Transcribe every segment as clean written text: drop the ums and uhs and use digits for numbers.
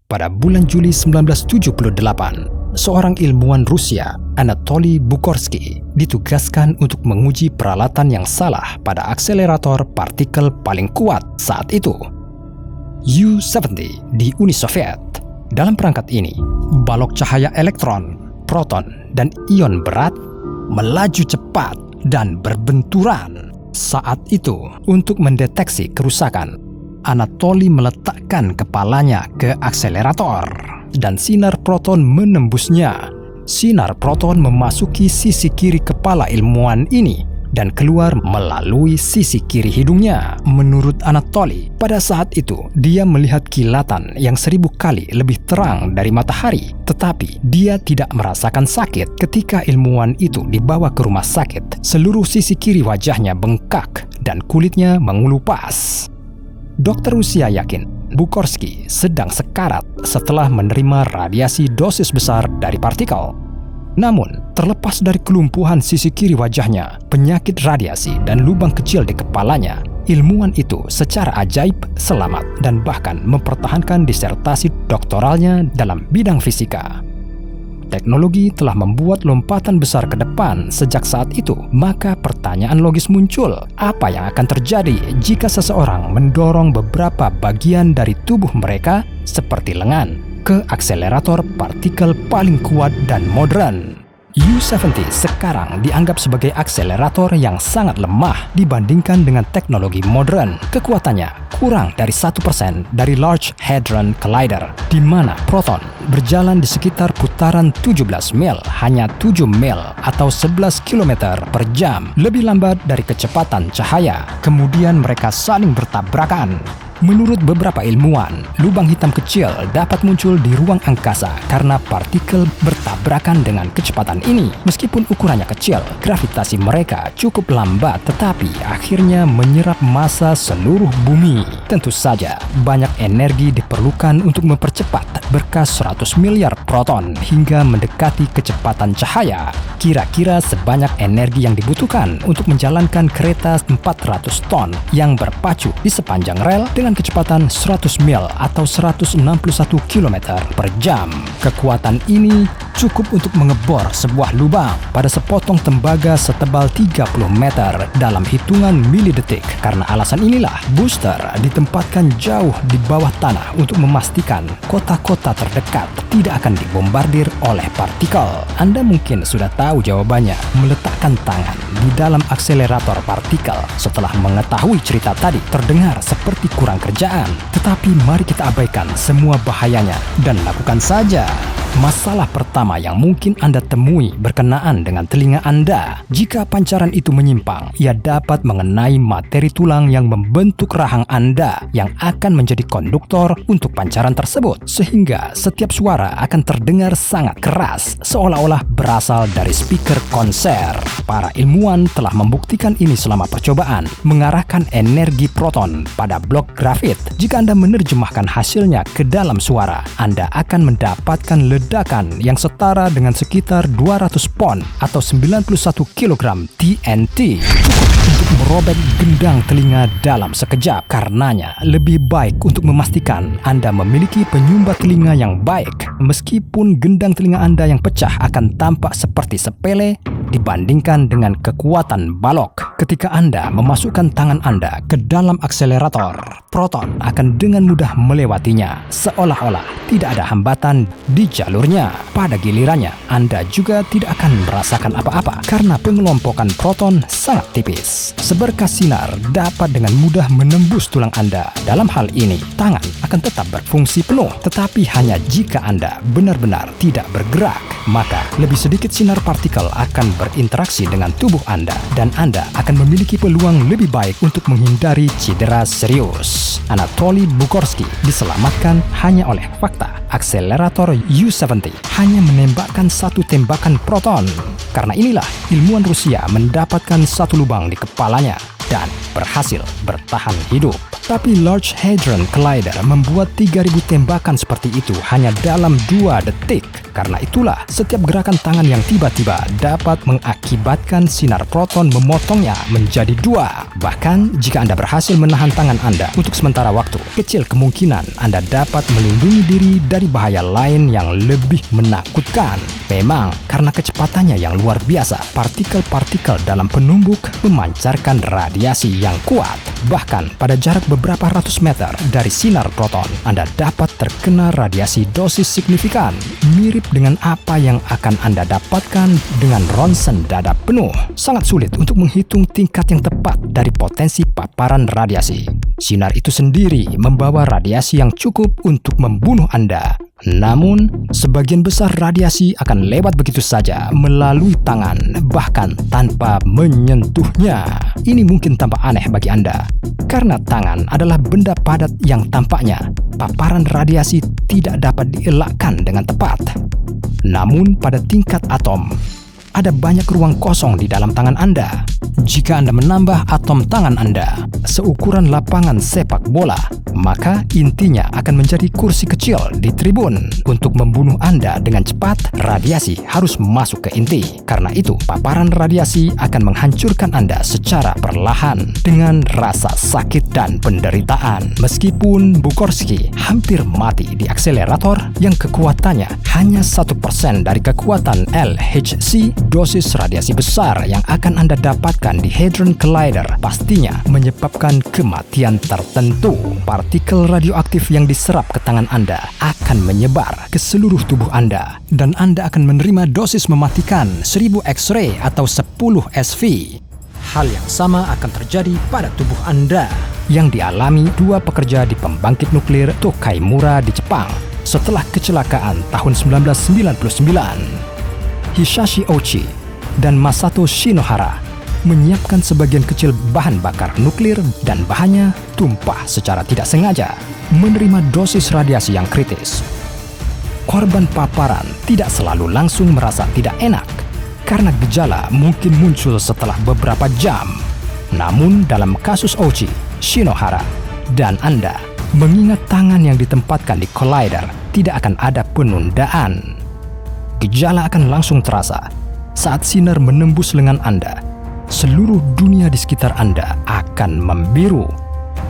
pada bulan Juli 1978, seorang ilmuwan Rusia, Anatoly Bukhorsky, ditugaskan untuk menguji peralatan yang salah pada akselerator partikel paling kuat saat itu, U-70 di Uni Soviet. Dalam perangkat ini, balok cahaya elektron, proton, dan ion berat melaju cepat dan berbenturan. Saat itu, untuk mendeteksi kerusakan, Anatoly meletakkan kepalanya ke akselerator dan sinar proton menembusnya. Sinar proton memasuki sisi kiri kepala ilmuwan ini dan keluar melalui sisi kiri hidungnya. Menurut Anatoly, pada saat itu dia melihat kilatan yang 1000 kali lebih terang dari matahari, tetapi dia tidak merasakan sakit. Ketika ilmuwan itu dibawa ke rumah sakit, seluruh sisi kiri wajahnya bengkak dan kulitnya mengelupas. Dokter Rusia yakin Bukhorsky sedang sekarat setelah menerima radiasi dosis besar dari partikel. Namun, terlepas dari kelumpuhan sisi kiri wajahnya, penyakit radiasi, dan lubang kecil di kepalanya, ilmuwan itu secara ajaib selamat dan bahkan mempertahankan disertasi doktoralnya dalam bidang fisika. Teknologi telah membuat lompatan besar ke depan sejak saat itu. Maka pertanyaan logis muncul, apa yang akan terjadi jika seseorang mendorong beberapa bagian dari tubuh mereka seperti lengan ke akselerator partikel paling kuat dan modern? U-70 sekarang dianggap sebagai akselerator yang sangat lemah dibandingkan dengan teknologi modern. Kekuatannya kurang dari 1% dari Large Hadron Collider, di mana proton berjalan di sekitar putaran 17 mil, hanya 7 mil atau 11 km per jam, lebih lambat dari kecepatan cahaya. Kemudian mereka saling bertabrakan. Menurut beberapa ilmuwan, lubang hitam kecil dapat muncul di ruang angkasa karena partikel bertabrakan dengan kecepatan ini. Meskipun ukurannya kecil, gravitasi mereka cukup lambat tetapi akhirnya menyerap massa seluruh bumi. Tentu saja, banyak energi diperlukan untuk mempercepat berkas 100 miliar proton hingga mendekati kecepatan cahaya. Kira-kira sebanyak energi yang dibutuhkan untuk menjalankan kereta 400 ton yang berpacu di sepanjang rel dengan kecepatan 100 mil atau 161 km per jam. Kekuatan ini cukup untuk mengebor sebuah lubang pada sepotong tembaga setebal 30 meter dalam hitungan milidetik. Karena alasan inilah, booster ditempatkan jauh di bawah tanah untuk memastikan kota-kota terdekat tidak akan dibombardir oleh partikel. Anda mungkin sudah tahu jawabannya. Meletakkan tangan di dalam akselerator partikel setelah mengetahui cerita tadi terdengar seperti kurang kerjaan. Tetapi mari kita abaikan semua bahayanya dan lakukan saja. Masalah pertama yang mungkin Anda temui berkenaan dengan telinga Anda. Jika pancaran itu menyimpang, ia dapat mengenai materi tulang yang membentuk rahang Anda yang akan menjadi konduktor untuk pancaran tersebut. Sehingga setiap suara akan terdengar sangat keras, seolah-olah berasal dari speaker konser. Para ilmuwan telah membuktikan ini selama percobaan mengarahkan energi proton pada blok grafit. Jika Anda menerjemahkan hasilnya ke dalam suara, Anda akan mendapatkan ledakan yang setara dengan sekitar 200 pon atau 91 kg TNT. Cukup untuk merobek gendang telinga dalam sekejap. Karenanya, lebih baik untuk memastikan Anda memiliki penyumbat telinga yang baik. Meskipun gendang telinga Anda yang pecah akan tampak seperti sepele dibandingkan dengan kekuatan balok. Ketika Anda memasukkan tangan Anda ke dalam akselerator, proton akan dengan mudah melewatinya, seolah-olah tidak ada hambatan di jalurnya. Pada gilirannya, Anda juga tidak akan merasakan apa-apa karena pengelompokan proton sangat tipis. Seberkas sinar dapat dengan mudah menembus tulang Anda. Dalam hal ini, tangan akan tetap berfungsi penuh, tetapi hanya jika Anda benar-benar tidak bergerak. Maka, lebih sedikit sinar partikel akan berinteraksi dengan tubuh Anda dan Anda akan memiliki peluang lebih baik untuk menghindari cedera serius. Anatoly Bukhorsky diselamatkan hanya oleh fakta akselerator U-70 hanya menembakkan satu tembakan proton. Karena inilah ilmuwan Rusia mendapatkan satu lubang di kepalanya. dan berhasil bertahan hidup. Tapi Large Hadron Collider membuat 3.000 tembakan seperti itu hanya dalam 2 detik. Karena itulah, setiap gerakan tangan yang tiba-tiba dapat mengakibatkan sinar proton memotongnya menjadi 2. Bahkan, jika Anda berhasil menahan tangan Anda untuk sementara waktu, kecil kemungkinan Anda dapat melindungi diri dari bahaya lain yang lebih menakutkan. Memang, karena kecepatannya yang luar biasa, partikel-partikel dalam penumbuk memancarkan radiasi yang kuat. Bahkan, pada jarak beberapa ratus meter dari sinar proton, Anda dapat terkena radiasi dosis signifikan, mirip dengan apa yang akan Anda dapatkan dengan ronsen dada penuh. Sangat sulit untuk menghitung tingkat yang tepat dari potensi paparan radiasi. Sinar itu sendiri membawa radiasi yang cukup untuk membunuh Anda. Namun, sebagian besar radiasi akan lewat begitu saja melalui tangan, bahkan tanpa menyentuhnya. Ini mungkin tampak aneh bagi Anda, karena tangan adalah benda padat yang tampaknya paparan radiasi tidak dapat dielakkan dengan tepat. Namun, pada tingkat atom, ada banyak ruang kosong di dalam tangan Anda. Jika Anda menambah atom tangan Anda seukuran lapangan sepak bola, maka intinya akan menjadi kursi kecil di tribun. Untuk membunuh Anda dengan cepat, radiasi harus masuk ke inti. Karena itu, paparan radiasi akan menghancurkan Anda secara perlahan dengan rasa sakit dan penderitaan. Meskipun Bukorski hampir mati di akselerator yang kekuatannya hanya 1% dari kekuatan LHC, dosis radiasi besar yang akan Anda dapatkan di Hadron Collider pastinya menyebabkan kematian tertentu. Partikel radioaktif yang diserap ke tangan Anda akan menyebar ke seluruh tubuh Anda, dan Anda akan menerima dosis mematikan 1000 X-ray atau 10 SV. Hal yang sama akan terjadi pada tubuh Anda yang dialami 2 pekerja di pembangkit nuklir Tokaimura di Jepang setelah kecelakaan tahun 1999. Hisashi Ouchi dan Masato Shinohara menyiapkan sebagian kecil bahan bakar nuklir dan bahannya tumpah secara tidak sengaja, menerima dosis radiasi yang kritis. Korban paparan tidak selalu langsung merasa tidak enak, karena gejala mungkin muncul setelah beberapa jam. Namun dalam kasus Ouchi, Shinohara, dan Anda, mengingat tangan yang ditempatkan di collider, tidak akan ada penundaan. Gejala akan langsung terasa saat sinar menembus lengan Anda. Seluruh dunia di sekitar Anda akan membiru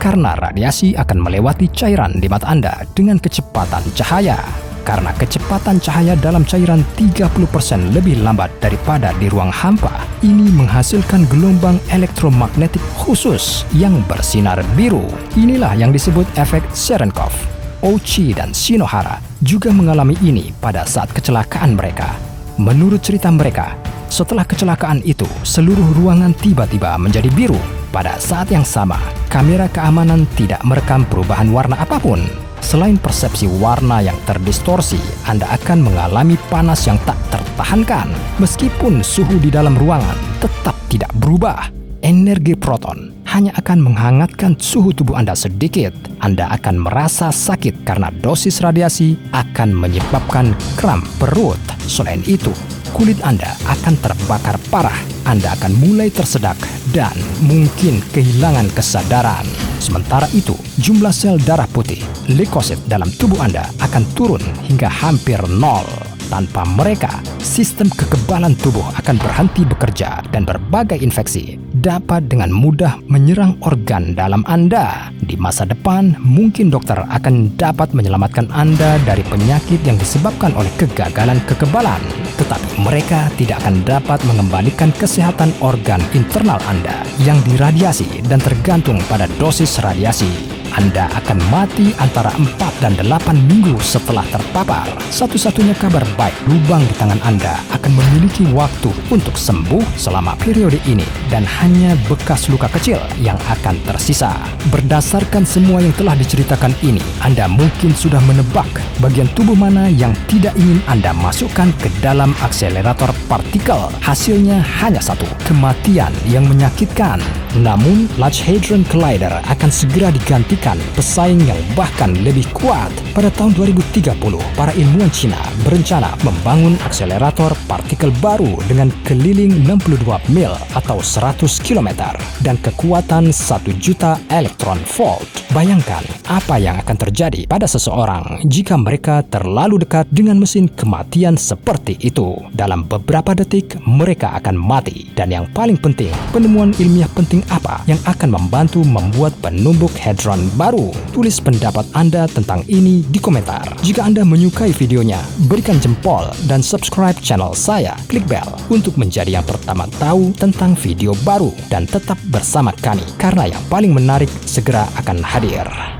karena radiasi akan melewati cairan di mata Anda dengan kecepatan cahaya. Karena kecepatan cahaya dalam cairan 30% lebih lambat daripada di ruang hampa, ini menghasilkan gelombang elektromagnetik khusus yang bersinar biru. Inilah yang disebut efek Cherenkov. Ouchi dan Shinohara juga mengalami ini pada saat kecelakaan mereka. Menurut cerita mereka, setelah kecelakaan itu, seluruh ruangan tiba-tiba menjadi biru. Pada saat yang sama, kamera keamanan tidak merekam perubahan warna apapun. Selain persepsi warna yang terdistorsi, Anda akan mengalami panas yang tak tertahankan. Meskipun suhu di dalam ruangan tetap tidak berubah, energi proton hanya akan menghangatkan suhu tubuh Anda sedikit. Anda akan merasa sakit karena dosis radiasi akan menyebabkan kram perut. Selain itu, kulit Anda akan terbakar parah. Anda akan mulai tersedak dan mungkin kehilangan kesadaran. Sementara itu, jumlah sel darah putih, leukosit dalam tubuh Anda akan turun hingga hampir nol. Tanpa mereka, sistem kekebalan tubuh akan berhenti bekerja dan berbagai infeksi dapat dengan mudah menyerang organ dalam Anda. Di masa depan, mungkin dokter akan dapat menyelamatkan Anda dari penyakit yang disebabkan oleh kegagalan kekebalan. Tetapi mereka tidak akan dapat mengembalikan kesehatan organ internal Anda yang diradiasi dan tergantung pada dosis radiasi. Anda akan mati antara 4 dan 8 minggu setelah terpapar. Satu-satunya kabar baik, lubang di tangan Anda akan memiliki waktu untuk sembuh selama periode ini dan hanya bekas luka kecil yang akan tersisa. Berdasarkan semua yang telah diceritakan ini, Anda mungkin sudah menebak bagian tubuh mana yang tidak ingin Anda masukkan ke dalam akselerator partikel. Hasilnya hanya satu, kematian yang menyakitkan. Namun, Large Hadron Collider akan segera digantikan pesaing yang bahkan lebih kuat. Pada tahun 2030, para ilmuwan Cina berencana membangun akselerator partikel partikel baru dengan keliling 62 mil atau 100 km dan kekuatan 1 juta elektron volt. Bayangkan apa yang akan terjadi pada seseorang jika mereka terlalu dekat dengan mesin kematian seperti itu. Dalam beberapa detik mereka akan mati. Dan yang paling penting, penemuan ilmiah penting apa yang akan membantu membuat penumbuk hadron baru? Tulis pendapat Anda tentang ini di komentar. Jika Anda menyukai videonya, berikan jempol dan subscribe channel saya. Klik bell untuk menjadi yang pertama tahu tentang video baru dan tetap bersama kami karena yang paling menarik segera akan hadir.